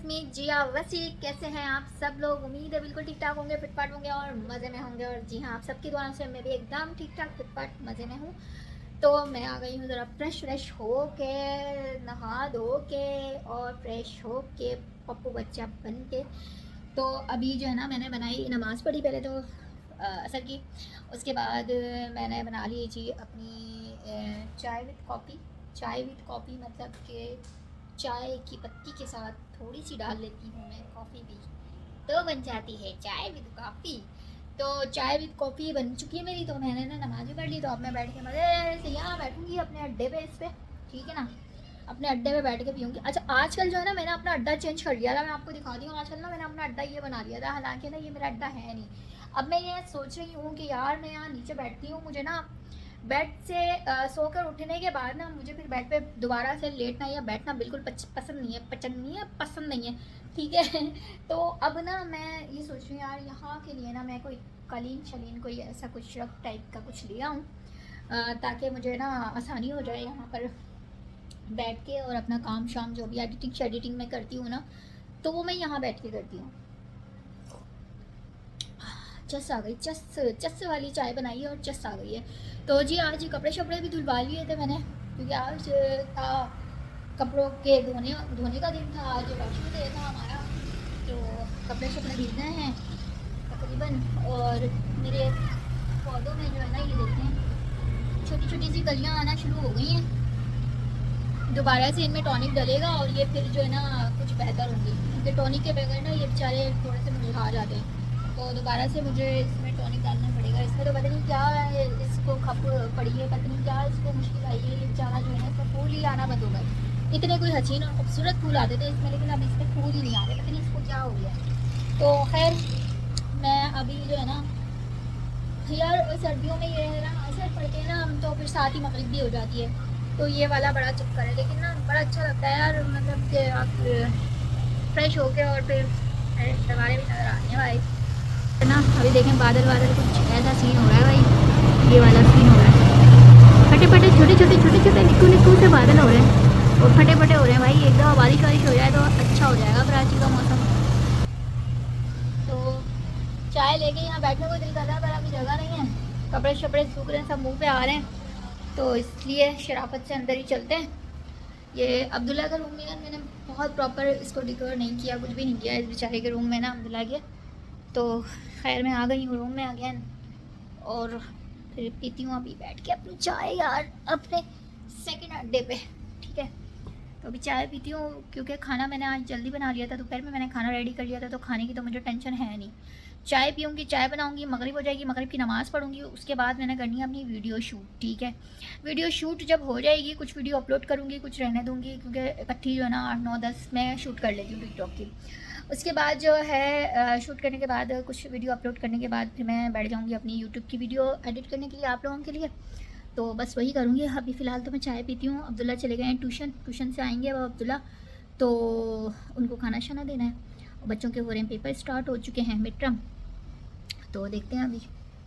मी जिया वसी। कैसे हैं आप सब लोग? उम्मीद है बिल्कुल ठीक ठाक होंगे, फिटफाट होंगे और मज़े में होंगे। और जी हाँ, आप सबकी दुआ से मैं भी एकदम ठीक ठाक फिटफाट मज़े में हूँ। तो मैं आ गई हूँ ज़रा फ्रेश हो के, नहा धो के और फ्रेश हो के पप्पू बच्चा बन के। तो अभी जो है ना, मैंने बनाई नमाज़ पढ़ी पहले तो असर की। उसके बाद मैंने बना ली जी अपनी चाय विद कॉफ़ी। चाय विद कॉफ़ी मतलब कि चाय की पत्ती के साथ थोड़ी सी डाल लेती हूँ मैं कॉफ़ी भी, तो बन जाती है चाय विद कॉफ़ी। तो चाय विद कॉफ़ी बन चुकी है मेरी। तो मैंने ना नमाज़ भी पढ़ ली, तो अब मैं बैठ के मज़े से यहाँ बैठूँगी अपने अड्डे पे, इस पे, ठीक है ना। अपने अड्डे पे बैठ के पीऊँगी। अच्छा, आजकल जो है ना, मैंने अपना अड्डा चेंज कर लिया था। मैं आपको दिखाती हूँ। आजकल ना मैंने अपना अड्डा ये बना लिया था, हालांकि ना ये मेरा अड्डा है नहीं। अब मैं ये सोच रही हूँ कि यार मैं यहाँ नीचे बैठती हूँ, मुझे ना बेड से सोकर उठने के बाद ना मुझे फिर बेड पे दोबारा से लेटना या बैठना बिल्कुल पसंद नहीं है, पसंद नहीं है, ठीक है। तो अब ना मैं ये सोच रही हूँ यार, यहाँ के लिए ना मैं कोई कलीन शलीन कोई ऐसा कुछ रफ टाइप का कुछ ले आऊँ, ताकि मुझे ना आसानी हो जाए यहाँ पर बैठ के और अपना काम शाम जो भी एडिटिंग मैं करती हूँ ना, तो वो मैं यहाँ बैठ के करती हूँ। चस आ गई, चस चस वाली चाय बनाई है और चस आ गई है। तो जी आज कपड़े शपड़े भी धुलवा लिए थे मैंने, क्योंकि आज था कपड़ों के धोने धोने का दिन था। आज वॉशिंग डे था हमारा, तो कपड़े शपड़े धुल गए हैं तकरीबन। और मेरे पौधों में जो है ना, ये देखते हैं छोटी छोटी सी कलियाँ आना शुरू हो गई हैं। दोबारा से इनमें टॉनिक डलेगा और ये फिर जो है ना कुछ बेहतर होंगी, क्योंकि टॉनिक के बगैर ना ये बेचारे थोड़े से मुरझा जाते हैं। तो दोबारा से मुझे इसमें टॉनिक डालना पड़ेगा। इसमें तो पता नहीं क्या है, इसको खप पड़ी है, पता नहीं क्या इसको मुश्किल आई है। ये बेचारा जो है ना, इसका फूल ही आना बंद हो गए। इतने कोई हसीन और खूबसूरत फूल आते थे इसमें, लेकिन अब इसमें फूल ही नहीं आ रहे, पता नहीं इसको क्या हो गया। तो खैर, मैं अभी जो है ना, यार सर्दियों में ये है ना, असर पड़ते हैं ना हम, तो फिर साथ ही मगरिब भी हो जाती है। तो ये वाला बड़ा चक्कर है, लेकिन ना बड़ा अच्छा लगता है यार, मतलब कि आप फ्रेश होके और फिर दीवारें भी नज़र आनी है भाई, है ना। अभी देखें बादल बादल कुछ ऐसा सीन हो रहा है भाई, ये वाला सीन हो रहा है। फटे फटे छोटे छोटे निक्कू निक्कू से बादल हो रहे हैं और फटे फटे हो रहे हैं भाई। एक दफ़ा बारिश वारिश हो जाए तो अच्छा हो जाएगा कराची का मौसम। तो चाय लेके यहाँ बैठने को दिल कर रहा है, पर अभी जगह नहीं है। कपड़े शपड़े सूख रहे हैं, सब मुंह पे आ रहे हैं, तो इसलिए शराफत से अंदर ही चलते हैं। ये अब्दुल्ला का रूम में यार, मैंने बहुत प्रॉपर इसको डिकोर नहीं किया, कुछ भी नहीं किया इस बेचारे के रूम में ना, अब्दुल्ला के। तो खैर मैं आ गई हूँ रूम में अगेन, और फिर पीती हूँ अभी बैठ के अपनी चाय यार, अपने सेकंड अड्डे पे, ठीक है। तो अभी चाय पीती हूँ, क्योंकि खाना मैंने आज जल्दी बना लिया था। दोपहर में मैंने खाना रेडी कर लिया था, तो खाने की तो मुझे टेंशन है नहीं। चाय पीऊँगी, चाय बनाऊँगी, मगरिब हो जाएगी, मगरिब की नमाज़ पढ़ूँगी, उसके बाद मैंने करनी है अपनी वीडियो शूट, ठीक है। वीडियो शूट जब हो जाएगी, कुछ वीडियो अपलोड करूँगी, कुछ रहने दूँगी, क्योंकि इकट्ठी जो है ना 8 9 10 मैं शूट कर लेती हूँ टिकटॉक की। उसके बाद जो है शूट करने के बाद, कुछ वीडियो अपलोड करने के बाद फिर मैं बैठ जाऊँगी अपनी यूट्यूब की वीडियो एडिट करने के लिए आप लोगों के लिए। तो बस वही करूँगी। अभी फ़िलहाल तो मैं चाय पीती हूँ। अब्दुल्ला चले गए हैं ट्यूशन, ट्यूशन से आएंगे अब अब्दुल्ला, तो उनको खाना शाना देना है। और बच्चों के हो रहे हैं पेपर, स्टार्ट हो चुके हैं मिड टर्म, तो देखते हैं अभी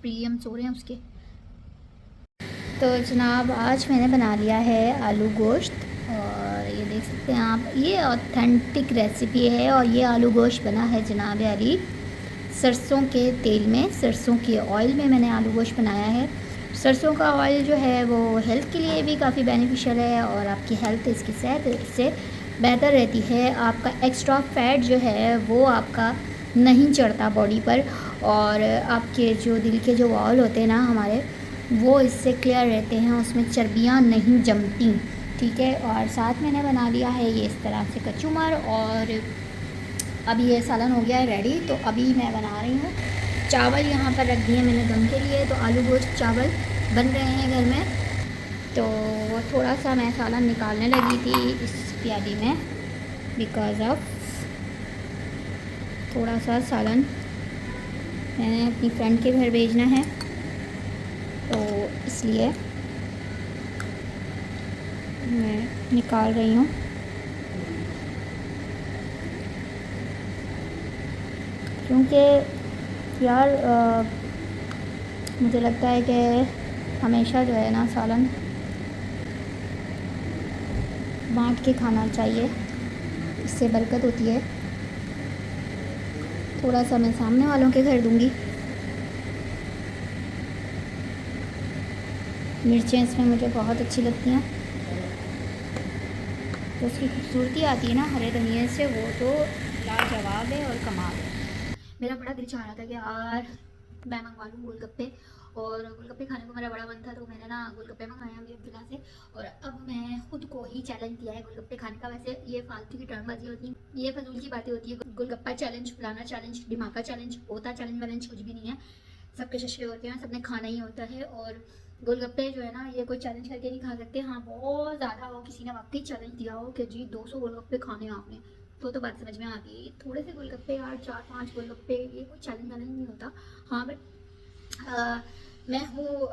प्रीलिम्स हो रहे हैं उसके। तो जनाब आज मैंने बना लिया है आलू गोश्त, और ये देख सकते हैं आप, ये ऑथेंटिक रेसिपी है। और ये आलू गोश्त बना है जनाब अली सरसों के तेल में, सरसों के ऑयल में मैंने आलू गोश्त बनाया है। सरसों का ऑयल जो है वो हेल्थ के लिए भी काफ़ी बेनिफिशियल है, और आपकी हेल्थ, इसकी सेहत इससे बेहतर रहती है। आपका एक्स्ट्रा फैट जो है वो आपका नहीं चढ़ता बॉडी पर, और आपके जो दिल के जो वॉल होते हैं ना हमारे, वो इससे क्लियर रहते हैं, उसमें चर्बियाँ नहीं जमती, ठीक है। और साथ मैंने बना लिया है ये इस तरह से कचूमर, और अभी ये सालन हो गया है रेडी। तो अभी मैं बना रही हूँ चावल, यहाँ पर रख दिए मैंने दम के लिए। तो आलू गोश्त चावल बन रहे हैं घर में, तो वो थोड़ा सा मैं सालन निकालने लगी थी इस प्याली में, बिकॉज़ ऑफ थोड़ा सा सालन मैंने अपनी फ्रेंड के घर भेजना है, तो इसलिए मैं निकाल रही हूँ। क्योंकि यार मुझे लगता है कि हमेशा जो है ना सालन बांट के खाना चाहिए, इससे बरकत होती है। थोड़ा सा मैं सामने वालों के घर दूंगी। मिर्चें इसमें मुझे बहुत अच्छी लगती हैं, तो उसकी खूबसूरती आती है ना हरे धनिए से, वो तो लाजवाब है और कमाल है। मेरा बड़ा दिल चाह रहा था कि यार मैं मंगवा लूँ गोलगप्पे, और गोलगप्पे खाने को मेरा बड़ा मन था, तो मैंने ना गोलगप्पे मंगाए अभी अब्दुल्ला से। और अब मैं खुद को ही चैलेंज दिया है गोलगप्पे खाने का। वैसे ये फालतू की टर्मबाजी होती है, ये फजूल की बातें होती है। गोलगप्पा चैलेंज, फलाना चैलेंज, दिमागा चैलेंज होता, चैलेंज वैलेंज कुछ भी नहीं है। सबके चश्मे होते हैं, सबने खाना ही होता है। और गोलगप्पे जो है ना, ये कोई चैलेंज करके नहीं खा सकते। हाँ, बहुत ज़्यादा हो, किसी ने वाकई चैलेंज दिया हो कि जी 200 गोलगप्पे खाने आपने, तो बात समझ में आती है। थोड़े से गोलगप्पे यार, 4-5 गोलगप्पे, ये कोई चैलेंज वैलेंज नहीं होता। हाँ बट मैं हूँ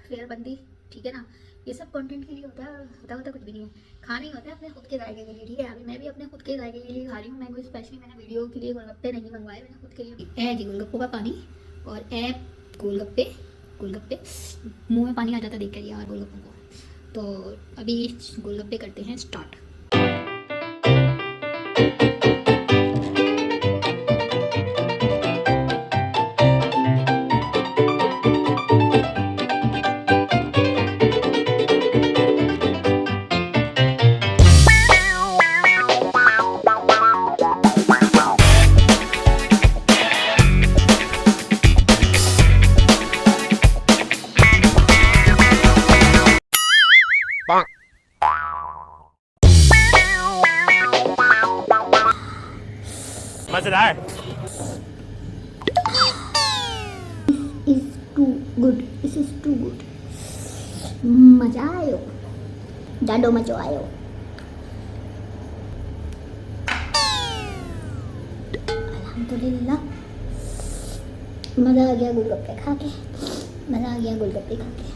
फेयरबंदी, ठीक है ना। ये सब कंटेंट के लिए होता है, होता कुछ भी नहीं है। खाना ही होता है अपने खुद के जायके के लिए, ठीक है। अभी मैं भी अपने खुद के जायके के लिए खा रही हूँ। मैं कोई स्पेशली मैंने वीडियो के लिए गोलगप्पे नहीं मंगवाए, मैंने खुद के लिए। जी गोलगप्पों का पानी और गोलगप्पे, गोलगप्पे मुँह में पानी आ जाता देख कर यार गोलगप्पों को। तो अभी गोलगप्पे करते हैं स्टार्ट। मजेदार। is too good. This is too good. मजा आयो, ॾाढो मज़ो आयो। अल्हम्दुलिल्लाह, मज़ा आ गया गोलगप्पे खा के, मज़ा आ गया गोलगप्पे खा के।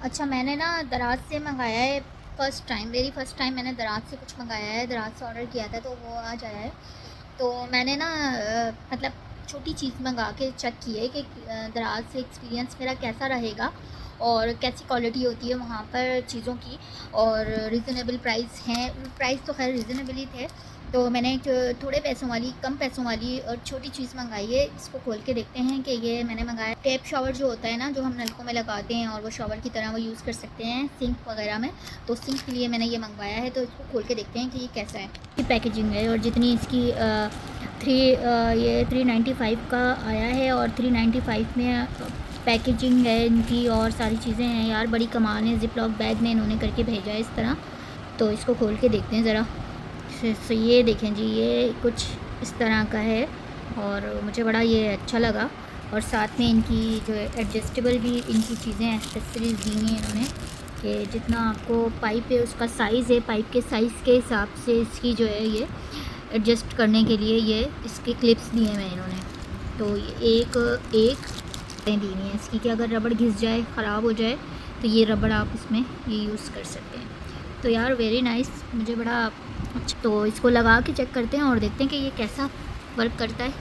अच्छा, मैंने ना दराज से मंगाया है फ़र्स्ट टाइम, मेरी फ़र्स्ट टाइम मैंने दराज से कुछ मंगाया है। दराज से ऑर्डर किया था तो वो आज आया है। तो मैंने ना मतलब छोटी चीज़ मंगा के चेक की है कि दराज से एक्सपीरियंस मेरा कैसा रहेगा और कैसी क्वालिटी होती है वहाँ पर चीज़ों की, और रिज़नेबल प्राइस हैं। प्राइस तो खैर रिज़नेबल ही थे। तो मैंने एक थोड़े पैसों वाली, कम पैसों वाली और छोटी चीज़ मंगाई है। इसको खोल के देखते हैं कि ये मैंने मंगाया टैप शावर जो होता है ना, जो हम नलकों में लगाते हैं और वो शावर की तरह वो यूज़ कर सकते हैं सिंक वगैरह में। तो सिंक के लिए मैंने ये मंगवाया है, तो इसको खोल के देखते हैं कि ये कैसा है। ये पैकेजिंग है, और जितनी इसकी ये 395 का आया है, और 395 में पैकेजिंग है इनकी और सारी चीज़ें हैं। यार बड़ी कमाल है, जिप लॉक बैग में इन्होंने करके भेजा है इस तरह। तो इसको खोल के देखते हैं ज़रा। तो ये देखें जी, ये कुछ इस तरह का है और मुझे बड़ा ये अच्छा लगा। और साथ में इनकी जो है एडजस्टेबल भी इनकी चीज़ें एक्सेसरीज दी हैं इन्होंने, कि जितना आपको पाइप है उसका साइज़ है, पाइप के साइज़ के हिसाब से इसकी जो है ये एडजस्ट करने के लिए ये इसके क्लिप्स दिए हैं इन्होंने। तो ये एक दी हैं इसकी कि अगर रबड़ घिस जाए, ख़राब हो जाए, तो ये रबड़ आप इसमें ये यूज़ कर सकते हैं। तो यार वेरी नाइस, मुझे बड़ा अच्छा। तो इसको लगा के चेक करते हैं और देखते हैं कि ये कैसा वर्क करता है।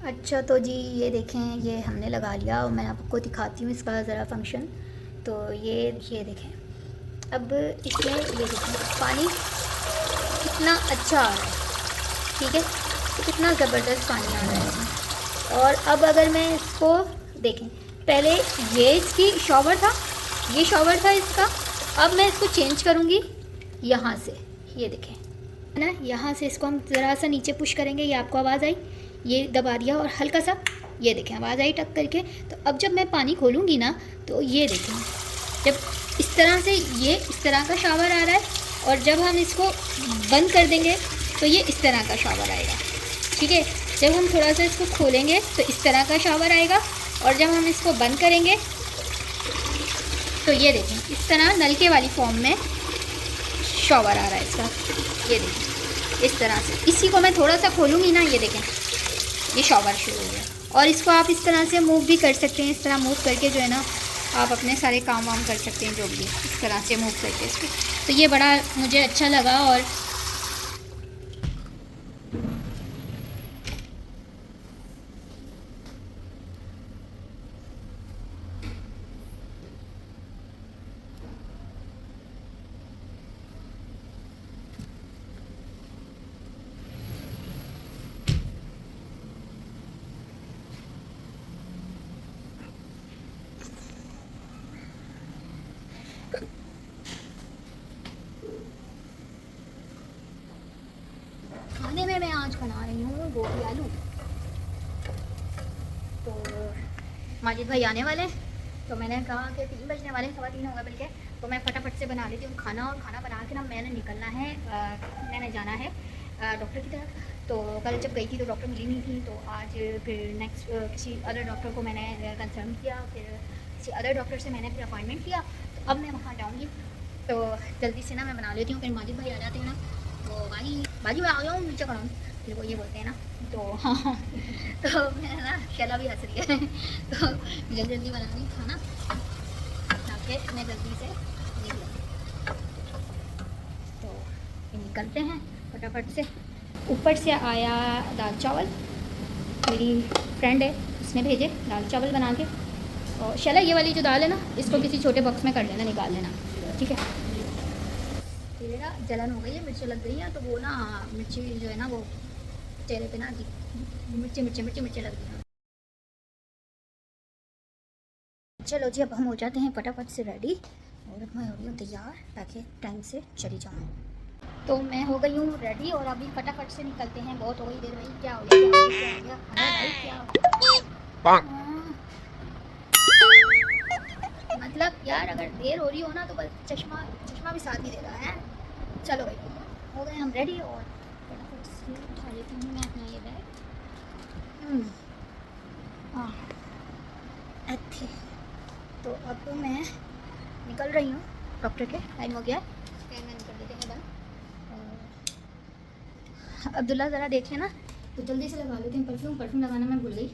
अच्छा तो जी ये देखें, ये हमने लगा लिया और मैं आपको दिखाती हूँ इसका ज़रा फंक्शन। तो ये देखें, अब इसमें ये देखें पानी कितना अच्छा आ रहा है, ठीक है, कितना ज़बरदस्त पानी आ रहा है। और अब अगर मैं इसको देखें, पहले ये इसकी शॉवर था, ये शॉवर था इसका। अब मैं इसको चेंज करूँगी यहाँ से, ये देखें है ना, यहाँ से इसको हम ज़रा सा नीचे पुश करेंगे, ये आपको आवाज़ आई, ये दबा दिया और हल्का सा, ये देखें आवाज़ आई टक करके। तो अब जब मैं पानी खोलूँगी ना, तो ये देखें, जब इस तरह से ये इस तरह का शावर आ रहा है, और जब हम इसको बंद कर देंगे तो ये इस तरह का शावर आएगा, ठीक है। जब हम थोड़ा सा इसको खोलेंगे तो इस तरह का शावर आएगा, और जब हम इसको बंद करेंगे तो ये देखें इस तरह नलके वाली फॉर्म में शावर आ रहा है इसका, ये देखें इस तरह से। इसी को मैं थोड़ा सा खोलूँगी ना, ये देखें ये शावर शुरू हो गया। और इसको आप इस तरह से मूव भी कर सकते हैं, इस तरह मूव करके जो है ना आप अपने सारे काम वाम कर सकते हैं, जो भी इस तरह से मूव करके इसको। तो ये बड़ा मुझे अच्छा लगा। और आज बना रही हूँ गोभी आलू। तो माजिद भाई आने वाले हैं, तो मैंने कहा कि 3 बजने वाले, 3:15 होगा बल्कि, तो मैं फटाफट से बना लेती हूँ खाना। और खाना बना के ना मैंने निकलना है, मैंने जाना है डॉक्टर की तरफ। तो कल जब गई थी तो डॉक्टर मिली नहीं थी, तो आज फिर नेक्स्ट किसी अदर डॉक्टर को मैंने कंसर्न किया, फिर किसी अदर डॉक्टर से मैंने फिर अपॉइंटमेंट किया। तो अब मैं वहाँ जाऊँगी, तो जल्दी से ना मैं बना लेती हूँ, फिर माजिद भाई आ जाते हैं ना, तो बाजी मैं आ गया हूँ, नीचे खड़ा हूँ, फिर वो ये बोलते हैं ना। तो हाँ तो मैं ना शैला भी हंस रही है तो जल्दी जल्दी बना रही खाना ताकि मैं जल्दी से निकलूँ। तो निकलते हैं फटाफट से। ऊपर से आया दाल चावल, मेरी फ्रेंड है उसने भेजे दाल चावल बना के। और शैला ये वाली जो दाल है ना, इसको किसी छोटे बॉक्स में कर लेना, निकाल लेना, ठीक है। तेरा जलन हो गई है, मिर्ची लग गई है, तो वो ना मिर्ची जो है ना वो चेहरे पे ना मिर्ची लग गई है। चलो जी, अब हम हो जाते हैं फटाफट से रेडी, और अब मैं हो रही हूँ तैयार ताकि टाइम से चली जाऊँ। तो मैं हो गई हूँ रेडी और अभी फटाफट से निकलते हैं। बहुत हो गई देर भाई, क्या हो गया भाई, क्या हो गया। मतलब यार अगर देर हो रही हो ना तो बस चश्मा भी साथ नहीं दे रहा है। चलो भाई, हो गए हम रेडी और फटाफट से उठा लेती हूँ मैं अपना ये बैग। हाँ अच्छे, तो अब मैं निकल रही हूँ, डॉक्टर के टाइम हो गया है, स्कैन मैन कर देते हैं बंद। अब्दुल्ला ज़रा देख लेना, तो जल्दी से लगा लेते हैं परफ्यूम लगाना मैं भूल गई।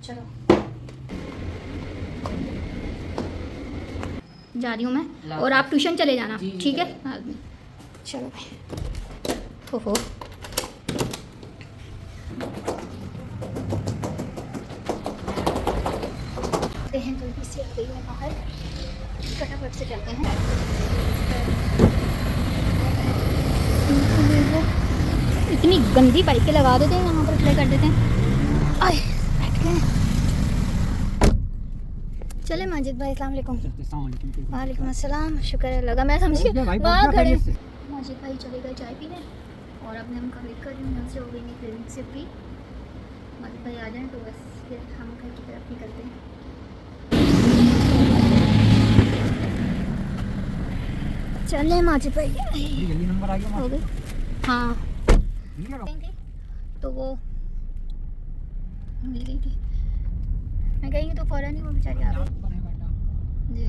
चलो जा रही हूँ मैं, और आप ट्यूशन चले जाना, ठीक है। चलो भाई, हो हैं, जल्दी से आ गई है बाहर, फटाफट से चलते हैं। इतनी गंदी बाइकें लगा देते हैं यहाँ पर, प्ले कर देते हैं। आए बैठ गए। चले माजिद भाई, अस्सलाम वालेकुम। वालेकुम अस्सलाम, शुक्र लगा, मैं समझी वहाँ खड़े। माजिद भाई चले गए चाय पीने, और अब मैं उनका वेट कर रही हूँ। यहाँ से हो गई नहीं क्लिनिक से फ्री, माजिद भाई आ जाएँ तो बस फिर हम घर की तरफ निकलते हैं। चले माजिद भाई, जल्दी नंबर आ गया हो गई। हाँ तो वो मिल गई थी, मैं गई तो फ़ौरन ही वो बेचारी आ गई जी।